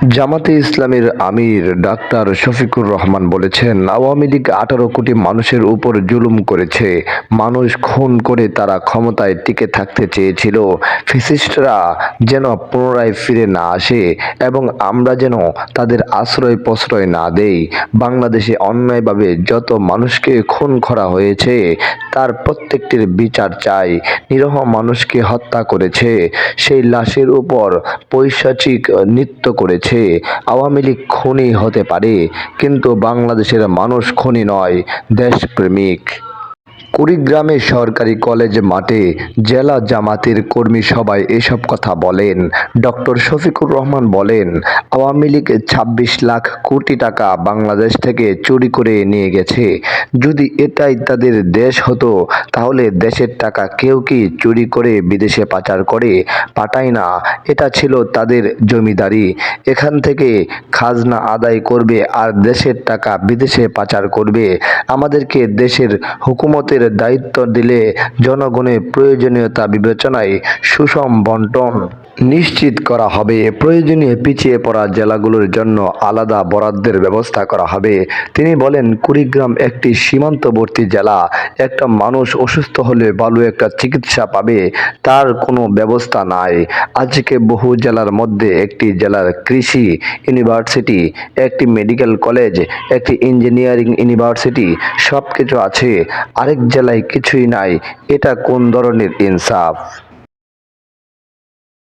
জামাতে ইসলামীর আমির ডাক্তার শফিকুর রহমান বলেছেন, আওয়ামী লীগ 18 কোটি মানুষের উপর জুলুম করেছে। মানুষ খুন করে তারা ক্ষমতায় টিকে থাকতে চেয়েছিল। ফ্যাসিস্টরা যেন পুনরায় ফিরে না আসে এবং আমরা যেন তাদের আশ্রয় প্রশ্রয় না দেই। বাংলাদেশে অন্যায়ভাবে যত মানুষকে খুন করা হয়েছে তার প্রত্যেকটির বিচার চাই। নিরীহ মানুষকে হত্যা করেছে, সেই লাশের উপর পৈশাচিক নৃত্য করেছে। আওয়ামী লীগ খুনি হতে পারে, কিন্তু বাংলাদেশের মানুষ খুনি নয়, দেশপ্রেমিক। কুড়িগ্রামে সরকারি কলেজ মাঠে জেলা জামাতের কর্মী সভায় এসব কথা বলেন ডক্টর শফিকুর রহমান। বলেন, আওয়ামী লীগ ২৬ লাখ কোটি টাকা বাংলাদেশ থেকে চুরি করে নিয়ে গেছে। যদি এটাই তাদের দেশ হতো তাহলে দেশের টাকা কেউ কি চুরি করে বিদেশে পাচার করে পাঠায় না। এটা ছিল তাদের জমিদারি। এখান থেকে খাজনা আদায় করবে আর দেশের টাকা বিদেশে পাচার করবে। আমাদেরকে দেশের হুকুমতের দায়িত্ব দিলে জনগণের প্রয়োজনীয়তা বিবেচনায় সুষম বণ্টন নিশ্চিত করা হবে। প্রয়োজনীয় পিছিয়ে পড়া জেলাগুলোর জন্য আলাদা বরাদ্দের ব্যবস্থা করা হবে। তিনি বলেন, কুড়িগ্রাম একটি সীমান্তবর্তী জেলা। একটা মানুষ অসুস্থ হলে ভালো একটা চিকিৎসা পাবে, তার কোনো ব্যবস্থা নাই। আজকে বহু জেলার মধ্যে একটি জেলার কৃষি ইউনিভার্সিটি, একটি মেডিকেল কলেজ, একটি ইঞ্জিনিয়ারিং ইউনিভার্সিটি, সব কিছু আছে, আরেক জেলায় কিছুই নাই। এটা কোন ধরনের ইনসাফ?